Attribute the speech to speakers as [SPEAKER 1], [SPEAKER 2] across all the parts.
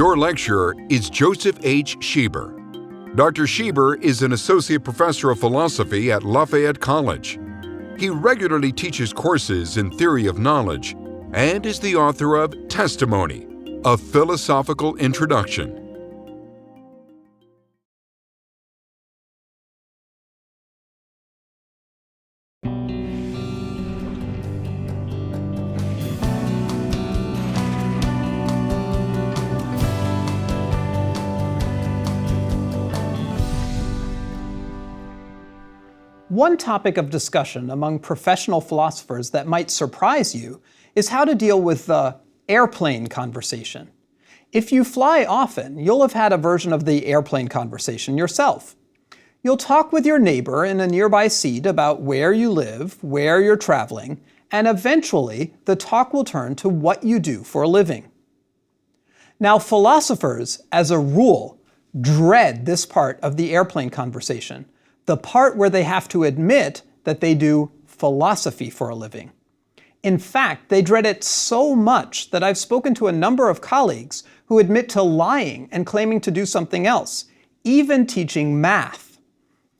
[SPEAKER 1] Your lecturer is Joseph H. Schieber. Dr. Schieber is an associate professor of philosophy at Lafayette College. He regularly teaches courses in theory of knowledge and is the author of Testimony, a philosophical introduction.
[SPEAKER 2] One topic of discussion among professional philosophers that might surprise you is how to deal with the airplane conversation. If you fly often, you'll have had a version of the airplane conversation yourself. You'll talk with your neighbor in a nearby seat about where you live, where you're traveling, and eventually the talk will turn to what you do for a living. Now, philosophers, as a rule, dread this part of the airplane conversation, the part where they have to admit that they do philosophy for a living. In fact, they dread it so much that I've spoken to a number of colleagues who admit to lying and claiming to do something else, even teaching math.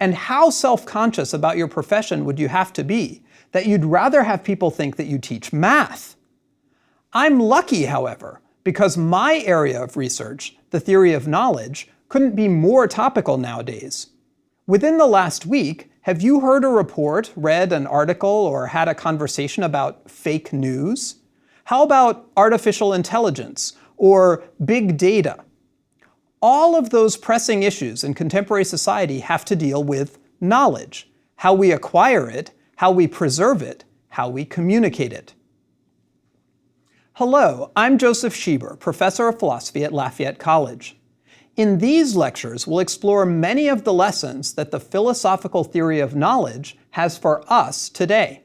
[SPEAKER 2] And how self-conscious about your profession would you have to be that you'd rather have people think that you teach math? I'm lucky, however, because my area of research, the theory of knowledge, couldn't be more topical nowadays. Within the last week, have you heard a report, read an article, or had a conversation about fake news? How about artificial intelligence or big data? All of those pressing issues in contemporary society have to deal with knowledge, how we acquire it, how we preserve it, how we communicate it. Hello, I'm Joseph Schieber, professor of philosophy at Lafayette College. In these lectures, we'll explore many of the lessons that the philosophical theory of knowledge has for us today.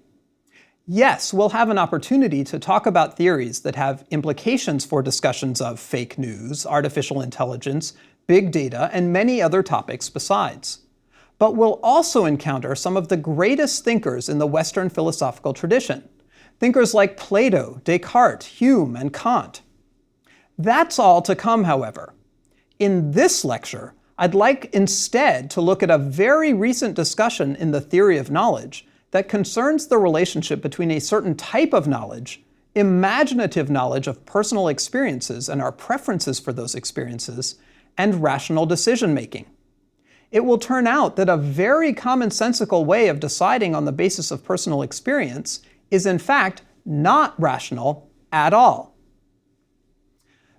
[SPEAKER 2] Yes, we'll have an opportunity to talk about theories that have implications for discussions of fake news, artificial intelligence, big data, and many other topics besides. But we'll also encounter some of the greatest thinkers in the Western philosophical tradition. Thinkers like Plato, Descartes, Hume, and Kant. That's all to come, however. In this lecture, I'd like instead to look at a very recent discussion in the theory of knowledge that concerns the relationship between a certain type of knowledge, imaginative knowledge of personal experiences and our preferences for those experiences, and rational decision-making. It will turn out that a very commonsensical way of deciding on the basis of personal experience is in fact not rational at all.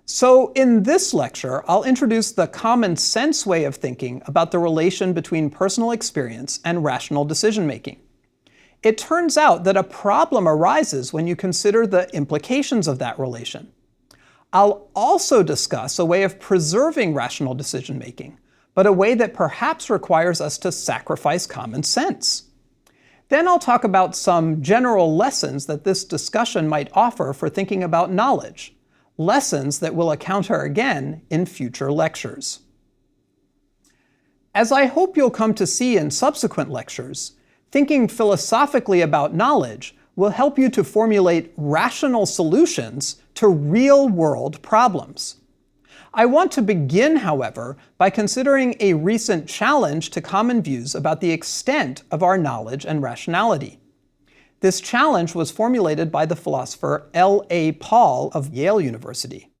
[SPEAKER 2] So in this lecture, I'll introduce the common sense way of thinking about the relation between personal experience and rational decision-making. It turns out that a problem arises when you consider the implications of that relation. I'll also discuss a way of preserving rational decision-making, but a way that perhaps requires us to sacrifice common sense. Then I'll talk about some general lessons that this discussion might offer for thinking about knowledge. Lessons that we'll encounter again in future lectures. As I hope you'll come to see in subsequent lectures, thinking philosophically about knowledge will help you to formulate rational solutions to real-world problems. I want to begin, however, by considering a recent challenge to common views about the extent of our knowledge and rationality. This challenge was formulated by the philosopher L.A. Paul of Yale University.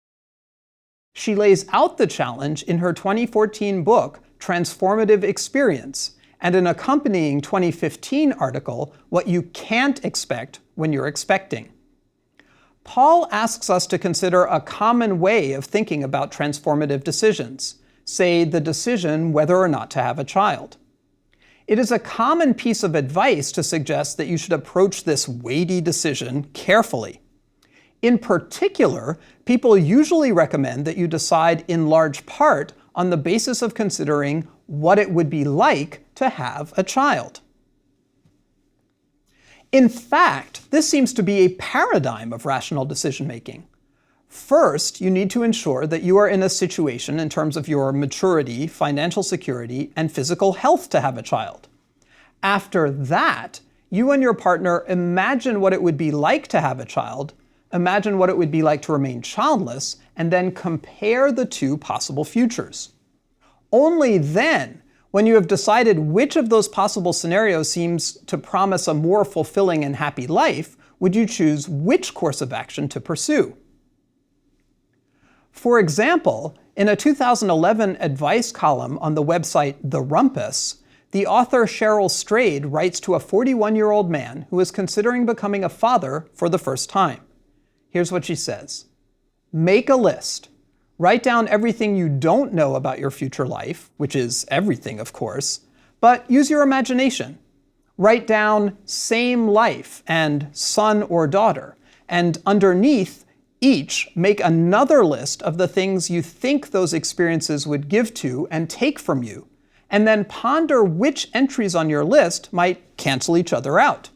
[SPEAKER 2] She lays out the challenge in her 2014 book, Transformative Experience, and an accompanying 2015 article, What You Can't Expect When You're Expecting. Paul asks us to consider a common way of thinking about transformative decisions, say the decision whether or not to have a child. It is a common piece of advice to suggest that you should approach this weighty decision carefully. In particular, people usually recommend that you decide in large part on the basis of considering what it would be like to have a child. In fact, this seems to be a paradigm of rational decision-making. First, you need to ensure that you are in a situation in terms of your maturity, financial security, and physical health to have a child. After that, you and your partner imagine what it would be like to have a child, imagine what it would be like to remain childless, and then compare the two possible futures. Only then, when you have decided which of those possible scenarios seems to promise a more fulfilling and happy life, would you choose which course of action to pursue. For example, in a 2011 advice column on the website The Rumpus, the author Cheryl Strayed writes to a 41-year-old man who is considering becoming a father for the first time. Here's what she says. Make a list. Write down everything you don't know about your future life, which is everything, of course, but use your imagination. Write down same life and son or daughter, and underneath each make another list of the things you think those experiences would give to and take from you, and then ponder which entries on your list might cancel each other out.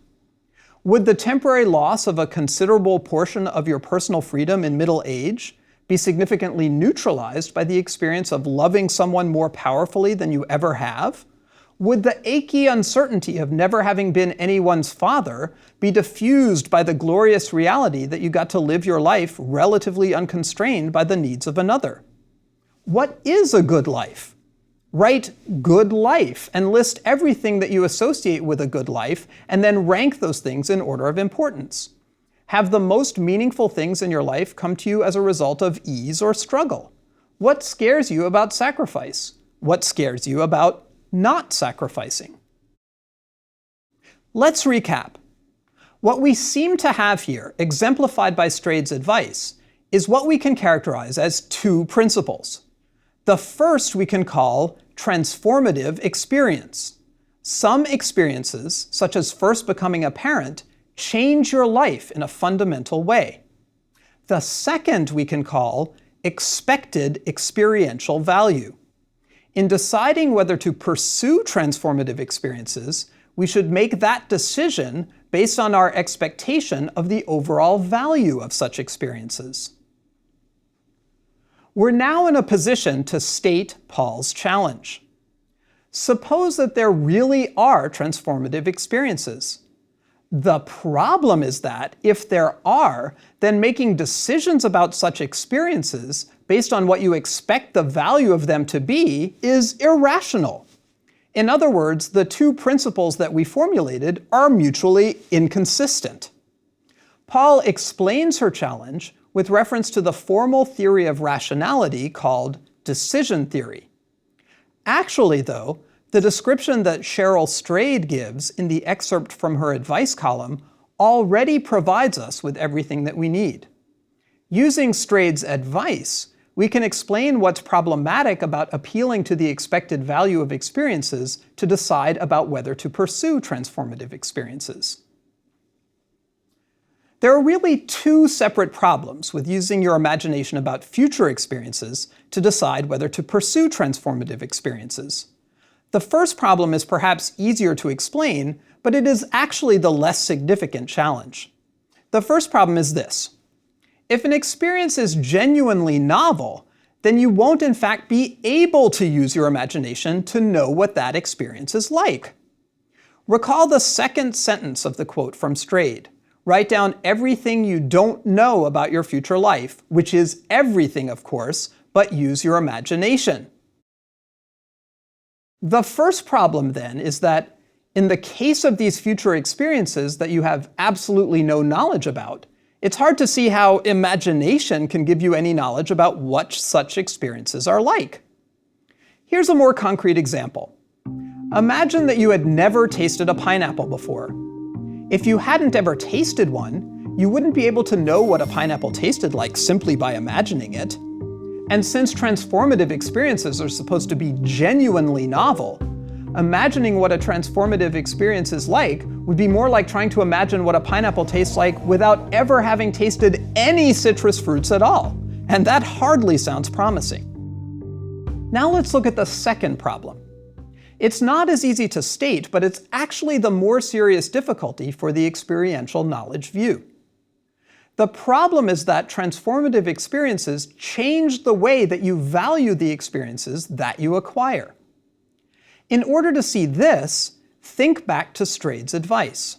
[SPEAKER 2] Would the temporary loss of a considerable portion of your personal freedom in middle age be significantly neutralized by the experience of loving someone more powerfully than you ever have? Would the achy uncertainty of never having been anyone's father be diffused by the glorious reality that you got to live your life relatively unconstrained by the needs of another? What is a good life? Write good life and list everything that you associate with a good life, and then rank those things in order of importance. Have the most meaningful things in your life come to you as a result of ease or struggle? What scares you about sacrifice? What scares you about not sacrificing? Let's recap. What we seem to have here, exemplified by Strayed's advice, is what we can characterize as two principles. The first we can call transformative experience. Some experiences, such as first becoming a parent, change your life in a fundamental way. The second we can call expected experiential value. In deciding whether to pursue transformative experiences, we should make that decision based on our expectation of the overall value of such experiences. We're now in a position to state Paul's challenge. Suppose that there really are transformative experiences. The problem is that, if there are, then making decisions about such experiences based on what you expect the value of them to be is irrational. In other words, the two principles that we formulated are mutually inconsistent. Paul explains her challenge with reference to the formal theory of rationality called decision theory. Actually, though, the description that Cheryl Strayed gives in the excerpt from her advice column already provides us with everything that we need. Using Strayed's advice, we can explain what's problematic about appealing to the expected value of experiences to decide about whether to pursue transformative experiences. There are really two separate problems with using your imagination about future experiences to decide whether to pursue transformative experiences. The first problem is perhaps easier to explain, but it is actually the less significant challenge. The first problem is this. If an experience is genuinely novel, then you won't in fact be able to use your imagination to know what that experience is like. Recall the second sentence of the quote from Strayed. Write down everything you don't know about your future life, which is everything, of course, but use your imagination. The first problem, then, is that in the case of these future experiences that you have absolutely no knowledge about, it's hard to see how imagination can give you any knowledge about what such experiences are like. Here's a more concrete example. Imagine that you had never tasted a pineapple before. If you hadn't ever tasted one, you wouldn't be able to know what a pineapple tasted like simply by imagining it. And since transformative experiences are supposed to be genuinely novel, imagining what a transformative experience is like would be more like trying to imagine what a pineapple tastes like without ever having tasted any citrus fruits at all. And that hardly sounds promising. Now let's look at the second problem. It's not as easy to state, but it's actually the more serious difficulty for the experiential knowledge view. The problem is that transformative experiences change the way that you value the experiences that you acquire. In order to see this, think back to Strayed's advice.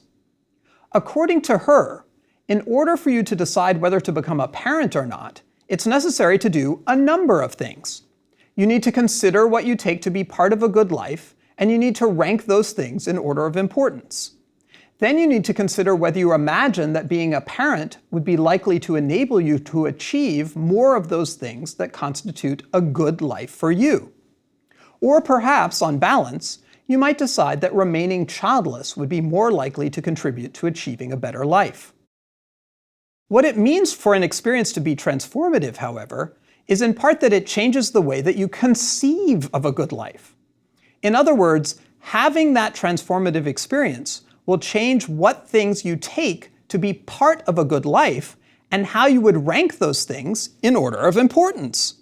[SPEAKER 2] According to her, In order for you to decide whether to become a parent or not, it's necessary to do a number of things. You need to consider what you take to be part of a good life, and you need to rank those things in order of importance. Then you need to consider whether you imagine that being a parent would be likely to enable you to achieve more of those things that constitute a good life for you. Or perhaps, on balance, you might decide that remaining childless would be more likely to contribute to achieving a better life. What it means for an experience to be transformative, however, is in part that it changes the way that you conceive of a good life. In other words, having that transformative experience will change what things you take to be part of a good life and how you would rank those things in order of importance.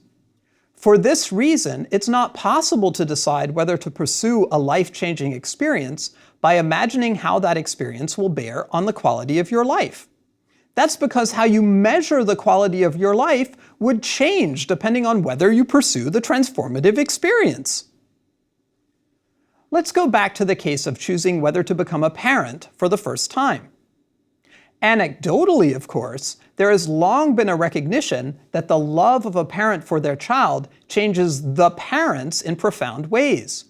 [SPEAKER 2] For this reason, it's not possible to decide whether to pursue a life-changing experience by imagining how that experience will bear on the quality of your life. That's because how you measure the quality of your life would change depending on whether you pursue the transformative experience. Let's go back to the case of choosing whether to become a parent for the first time. Anecdotally, of course, there has long been a recognition that the love of a parent for their child changes the parents in profound ways.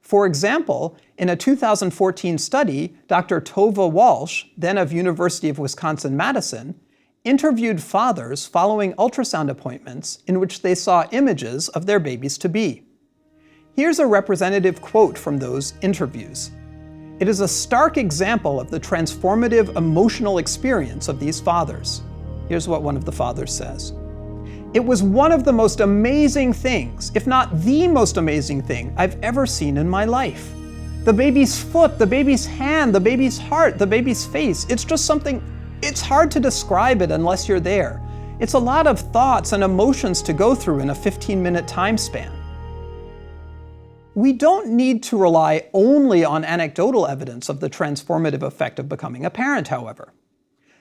[SPEAKER 2] For example, in a 2014 study, Dr. Tova Walsh, then of University of Wisconsin-Madison, interviewed fathers following ultrasound appointments in which they saw images of their babies-to-be. Here's a representative quote from those interviews. It is a stark example of the transformative emotional experience of these fathers. Here's what one of the fathers says. It was one of the most amazing things, if not the most amazing thing, I've ever seen in my life. The baby's foot, the baby's hand, the baby's heart, the baby's face, it's just something, it's hard to describe it unless you're there. It's a lot of thoughts and emotions to go through in a 15-minute time span. We don't need to rely only on anecdotal evidence of the transformative effect of becoming a parent, however.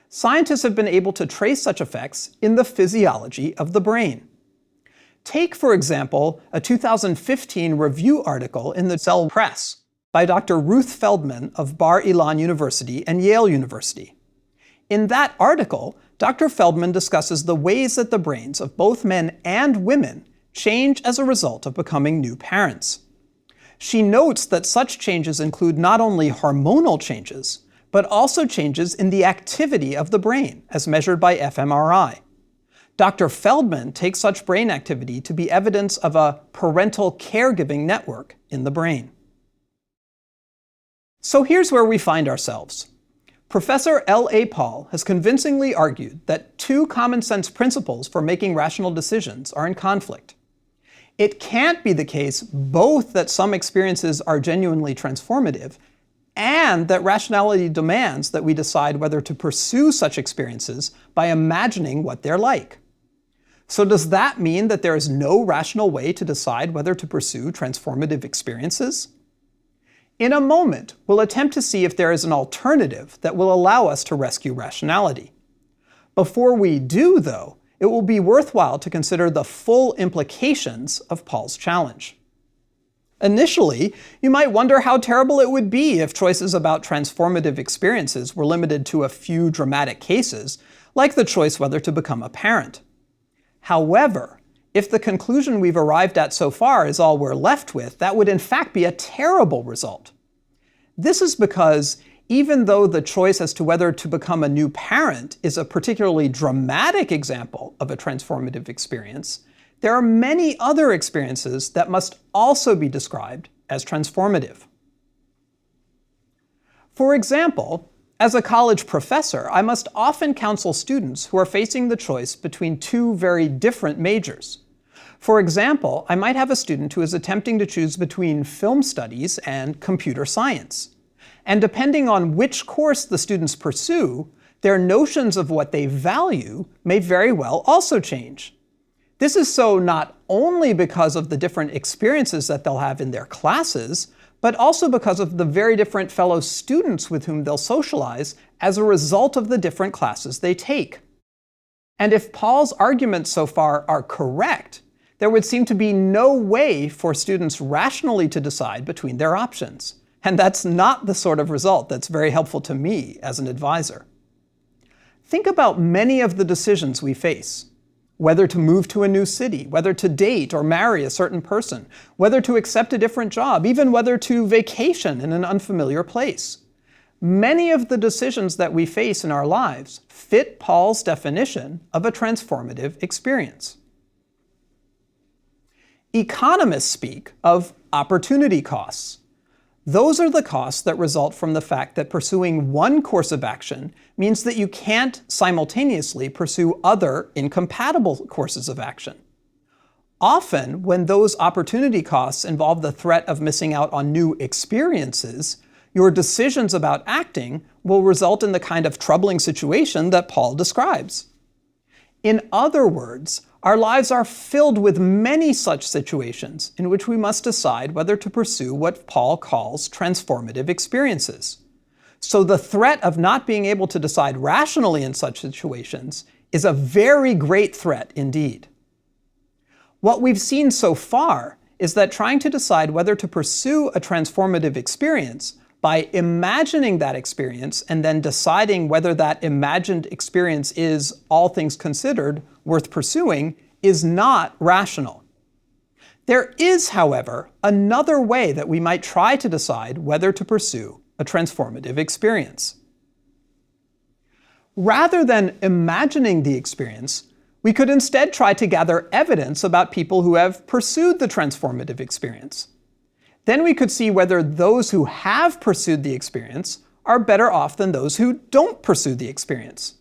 [SPEAKER 2] Scientists have been able to trace such effects in the physiology of the brain. Take, for example, a 2015 review article in the Cell Press by Dr. Ruth Feldman of Bar Ilan University and Yale University. In that article, Dr. Feldman discusses the ways that the brains of both men and women change as a result of becoming new parents. She notes that such changes include not only hormonal changes, but also changes in the activity of the brain, as measured by fMRI. Dr. Feldman takes such brain activity to be evidence of a parental caregiving network in the brain. So here's where we find ourselves. Professor L.A. Paul has convincingly argued that two common-sense principles for making rational decisions are in conflict. It can't be the case both that some experiences are genuinely transformative and that rationality demands that we decide whether to pursue such experiences by imagining what they're like. So does that mean that there is no rational way to decide whether to pursue transformative experiences? In a moment, we'll attempt to see if there is an alternative that will allow us to rescue rationality. Before we do, though, it will be worthwhile to consider the full implications of Paul's challenge. Initially, you might wonder how terrible it would be if choices about transformative experiences were limited to a few dramatic cases, like the choice whether to become a parent. However, if the conclusion we've arrived at so far is all we're left with, that would in fact be a terrible result. This is because even though the choice as to whether to become a new parent is a particularly dramatic example of a transformative experience, there are many other experiences that must also be described as transformative. For example, as a college professor, I must often counsel students who are facing the choice between two very different majors. For example, I might have a student who is attempting to choose between film studies and computer science. And depending on which course the students pursue, their notions of what they value may very well also change. This is so not only because of the different experiences that they'll have in their classes, but also because of the very different fellow students with whom they'll socialize as a result of the different classes they take. And if Paul's arguments so far are correct, there would seem to be no way for students rationally to decide between their options. And that's not the sort of result that's very helpful to me as an advisor. Think about many of the decisions we face. Whether to move to a new city, whether to date or marry a certain person, whether to accept a different job, even whether to vacation in an unfamiliar place. Many of the decisions that we face in our lives fit Paul's definition of a transformative experience. Economists speak of opportunity costs. Those are the costs that result from the fact that pursuing one course of action means that you can't simultaneously pursue other incompatible courses of action. Often, when those opportunity costs involve the threat of missing out on new experiences, your decisions about acting will result in the kind of troubling situation that Paul describes. In other words, our lives are filled with many such situations in which we must decide whether to pursue what Paul calls transformative experiences. So the threat of not being able to decide rationally in such situations is a very great threat indeed. What we've seen so far is that trying to decide whether to pursue a transformative experience by imagining that experience and then deciding whether that imagined experience is, all things considered, worth pursuing is not rational. There is, however, another way that we might try to decide whether to pursue a transformative experience. Rather than imagining the experience, we could instead try to gather evidence about people who have pursued the transformative experience. Then we could see whether those who have pursued the experience are better off than those who don't pursue the experience.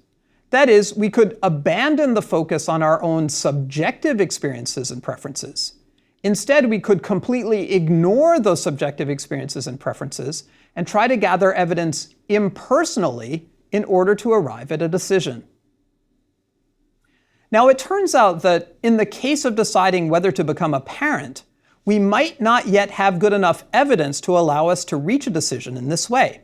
[SPEAKER 2] That is, we could abandon the focus on our own subjective experiences and preferences. Instead, we could completely ignore those subjective experiences and preferences and try to gather evidence impersonally in order to arrive at a decision. Now, it turns out that in the case of deciding whether to become a parent, we might not yet have good enough evidence to allow us to reach a decision in this way.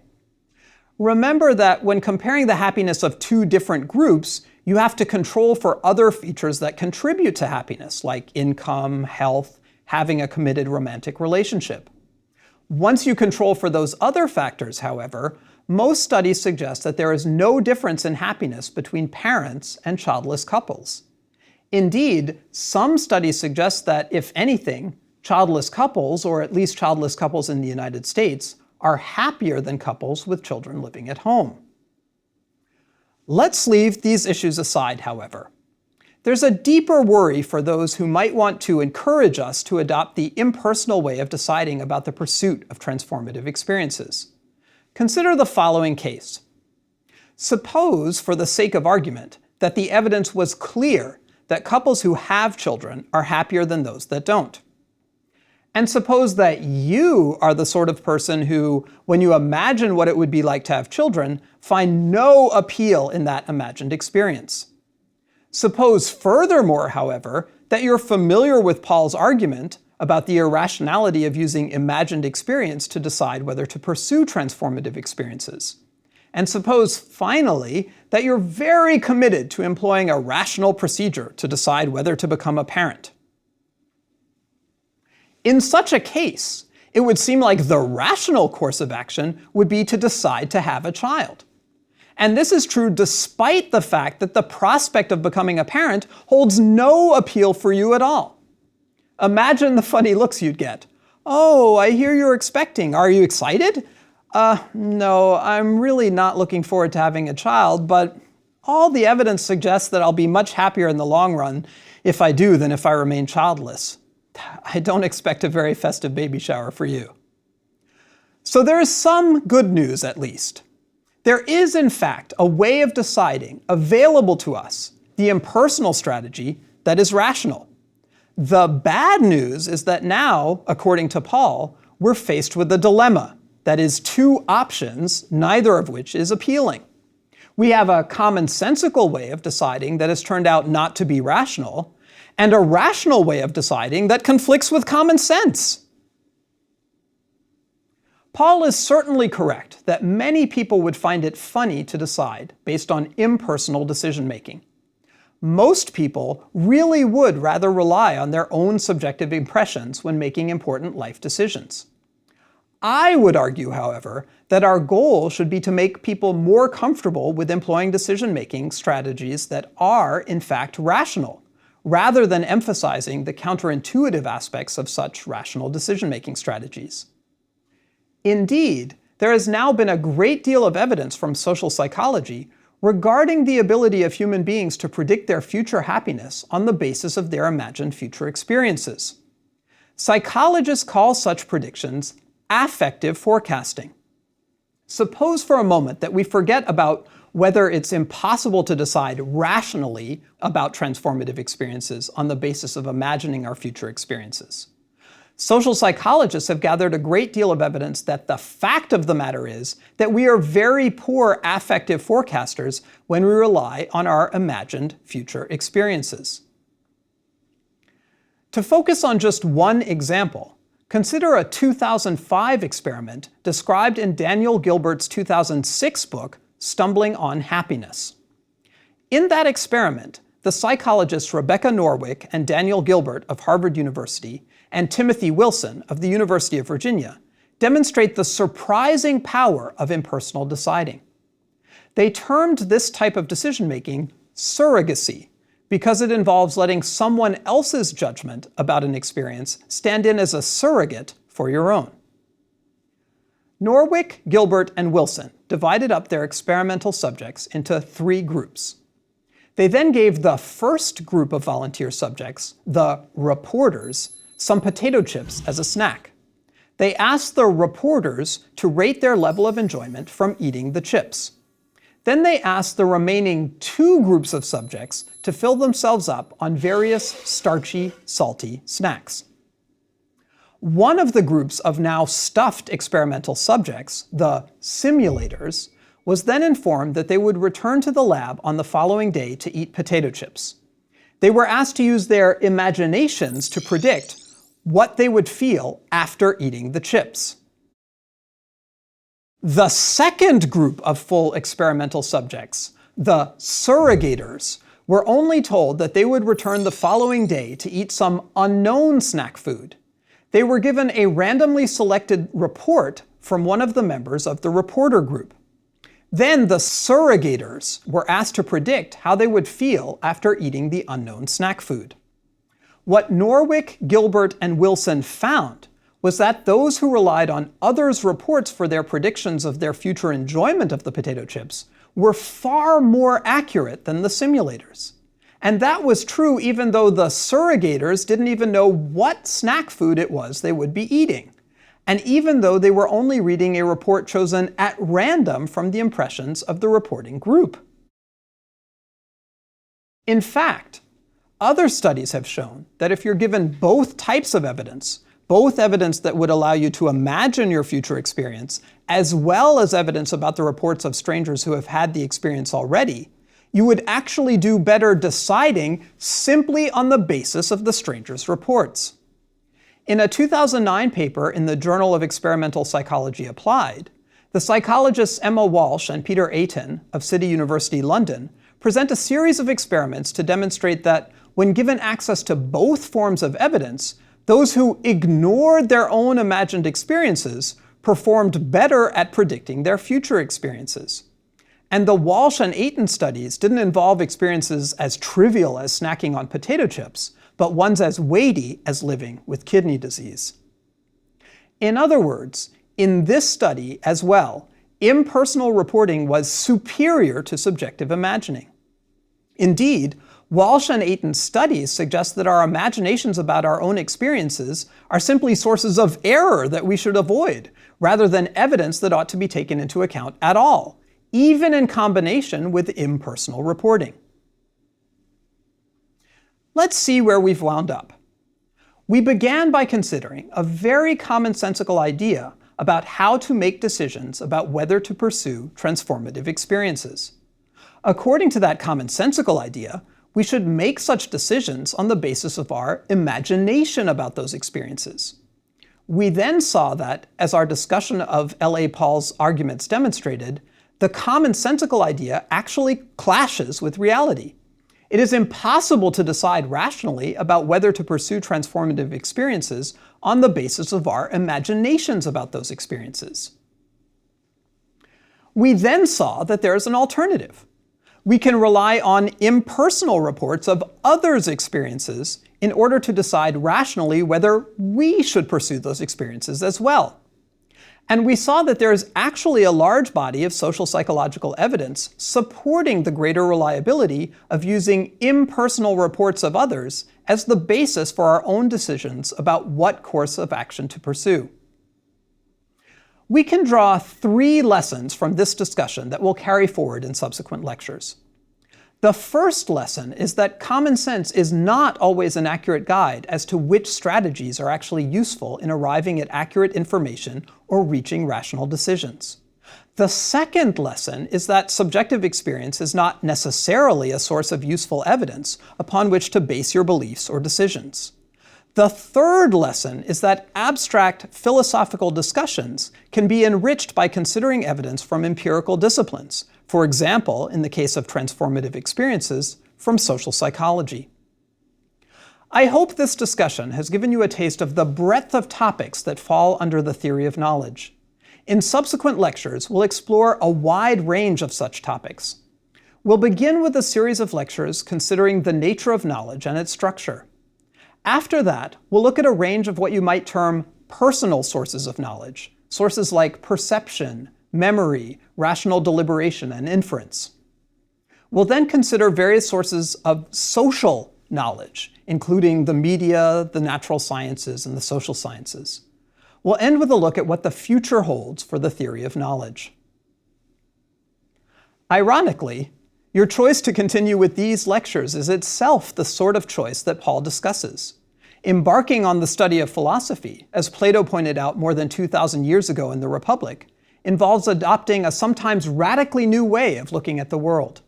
[SPEAKER 2] Remember that when comparing the happiness of two different groups, you have to control for other features that contribute to happiness, like income, health, having a committed romantic relationship. Once you control for those other factors, however, most studies suggest that there is no difference in happiness between parents and childless couples. Indeed, some studies suggest that, if anything, childless couples, or at least childless couples in the United States, are happier than couples with children living at home. Let's leave these issues aside, however. There's a deeper worry for those who might want to encourage us to adopt the impersonal way of deciding about the pursuit of transformative experiences. Consider the following case. Suppose, for the sake of argument, that the evidence was clear that couples who have children are happier than those that don't. And suppose that you are the sort of person who, when you imagine what it would be like to have children, find no appeal in that imagined experience. Suppose furthermore, however, that you're familiar with Paul's argument about the irrationality of using imagined experience to decide whether to pursue transformative experiences. And suppose, finally, that you're very committed to employing a rational procedure to decide whether to become a parent. In such a case, it would seem like the rational course of action would be to decide to have a child. And this is true despite the fact that the prospect of becoming a parent holds no appeal for you at all. Imagine the funny looks you'd get. "Oh, I hear you're expecting. Are you excited?" No, I'm really not looking forward to having a child, but all the evidence suggests that I'll be much happier in the long run if I do than if I remain childless. I don't expect a very festive baby shower for you. So there is some good news, at least. There is, in fact, a way of deciding available to us, the impersonal strategy that is rational. The bad news is that now, according to Paul, we're faced with a dilemma. That is, two options, neither of which is appealing. We have a commonsensical way of deciding that has turned out not to be rational, and a rational way of deciding that conflicts with common sense. Paul is certainly correct that many people would find it funny to decide based on impersonal decision-making. Most people really would rather rely on their own subjective impressions when making important life decisions. I would argue, however, that our goal should be to make people more comfortable with employing decision-making strategies that are, in fact, rational, rather than emphasizing the counterintuitive aspects of such rational decision-making strategies. Indeed, there has now been a great deal of evidence from social psychology regarding the ability of human beings to predict their future happiness on the basis of their imagined future experiences. Psychologists call such predictions affective forecasting. Suppose for a moment that we forget about whether it's impossible to decide rationally about transformative experiences on the basis of imagining our future experiences. Social psychologists have gathered a great deal of evidence that the fact of the matter is that we are very poor affective forecasters when we rely on our imagined future experiences. To focus on just one example, consider a 2005 experiment described in Daniel Gilbert's 2006 book, Stumbling on Happiness. In that experiment, the psychologists Rebecca Norwick and Daniel Gilbert of Harvard University and Timothy Wilson of the University of Virginia demonstrate the surprising power of impersonal deciding. They termed this type of decision-making surrogacy, because it involves letting someone else's judgment about an experience stand in as a surrogate for your own. Norwick, Gilbert, and Wilson divided up their experimental subjects into 3 groups. They then gave the first group of volunteer subjects, the reporters, some potato chips as a snack. They asked the reporters to rate their level of enjoyment from eating the chips. Then they asked the remaining 2 groups of subjects to fill themselves up on various starchy, salty snacks. One of the groups of now stuffed experimental subjects, the simulators, was then informed that they would return to the lab on the following day to eat potato chips. They were asked to use their imaginations to predict what they would feel after eating the chips. The second group of full experimental subjects, the surrogators, were only told that they would return the following day to eat some unknown snack food. They were given a randomly selected report from one of the members of the reporter group. Then the surrogators were asked to predict how they would feel after eating the unknown snack food. What Norwick, Gilbert, and Wilson found was that those who relied on others' reports for their predictions of their future enjoyment of the potato chips were far more accurate than the simulators. And that was true even though the surrogators didn't even know what snack food it was they would be eating, and even though they were only reading a report chosen at random from the impressions of the reporting group. In fact, other studies have shown that if you're given both types of evidence, both evidence that would allow you to imagine your future experience, as well as evidence about the reports of strangers who have had the experience already, you would actually do better deciding simply on the basis of the stranger's reports. In a 2009 paper in the Journal of Experimental Psychology Applied, the psychologists Emma Walsh and Peter Ayton of City University London present a series of experiments to demonstrate that when given access to both forms of evidence, those who ignored their own imagined experiences performed better at predicting their future experiences. And the Walsh and Ayton studies didn't involve experiences as trivial as snacking on potato chips, but ones as weighty as living with kidney disease. In other words, in this study as well, impersonal reporting was superior to subjective imagining. Indeed, Walsh and Ayton's studies suggest that our imaginations about our own experiences are simply sources of error that we should avoid, rather than evidence that ought to be taken into account at all, even in combination with impersonal reporting. Let's see where we've wound up. We began by considering a very commonsensical idea about how to make decisions about whether to pursue transformative experiences. According to that commonsensical idea, we should make such decisions on the basis of our imagination about those experiences. We then saw that, as our discussion of L.A. Paul's arguments demonstrated, the commonsensical idea actually clashes with reality. It is impossible to decide rationally about whether to pursue transformative experiences on the basis of our imaginations about those experiences. We then saw that there is an alternative. We can rely on impersonal reports of others' experiences in order to decide rationally whether we should pursue those experiences as well. And we saw that there is actually a large body of social psychological evidence supporting the greater reliability of using impersonal reports of others as the basis for our own decisions about what course of action to pursue. We can draw 3 lessons from this discussion that we'll carry forward in subsequent lectures. The first lesson is that common sense is not always an accurate guide as to which strategies are actually useful in arriving at accurate information or reaching rational decisions. The second lesson is that subjective experience is not necessarily a source of useful evidence upon which to base your beliefs or decisions. The third lesson is that abstract philosophical discussions can be enriched by considering evidence from empirical disciplines, for example, in the case of transformative experiences, from social psychology. I hope this discussion has given you a taste of the breadth of topics that fall under the theory of knowledge. In subsequent lectures, we'll explore a wide range of such topics. We'll begin with a series of lectures considering the nature of knowledge and its structure. After that, we'll look at a range of what you might term personal sources of knowledge, sources like perception, memory, rational deliberation, and inference. We'll then consider various sources of social knowledge, including the media, the natural sciences, and the social sciences. We'll end with a look at what the future holds for the theory of knowledge. Ironically, your choice to continue with these lectures is itself the sort of choice that Paul discusses. Embarking on the study of philosophy, as Plato pointed out more than 2,000 years ago in the Republic, involves adopting a sometimes radically new way of looking at the world.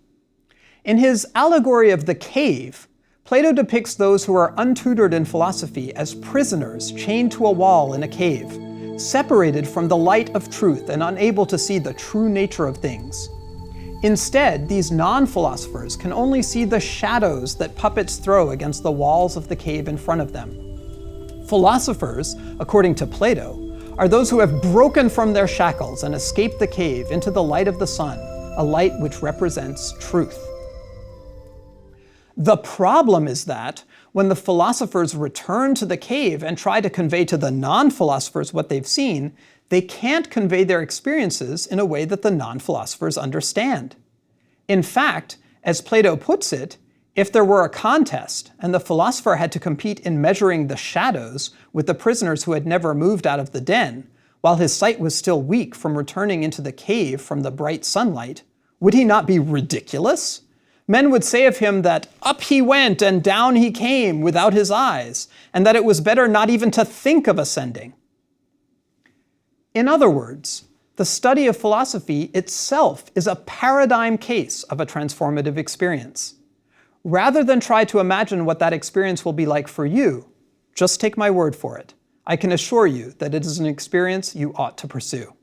[SPEAKER 2] In his allegory of the cave, Plato depicts those who are untutored in philosophy as prisoners chained to a wall in a cave, separated from the light of truth and unable to see the true nature of things. Instead, these non-philosophers can only see the shadows that puppets throw against the walls of the cave in front of them. Philosophers, according to Plato, are those who have broken from their shackles and escaped the cave into the light of the sun, a light which represents truth. The problem is that when the philosophers return to the cave and try to convey to the non-philosophers what they've seen, they can't convey their experiences in a way that the non-philosophers understand. In fact, as Plato puts it, if there were a contest and the philosopher had to compete in measuring the shadows with the prisoners who had never moved out of the den, while his sight was still weak from returning into the cave from the bright sunlight, would he not be ridiculous? Men would say of him that up he went and down he came without his eyes, and that it was better not even to think of ascending. In other words, the study of philosophy itself is a paradigm case of a transformative experience. Rather than try to imagine what that experience will be like for you, just take my word for it. I can assure you that it is an experience you ought to pursue.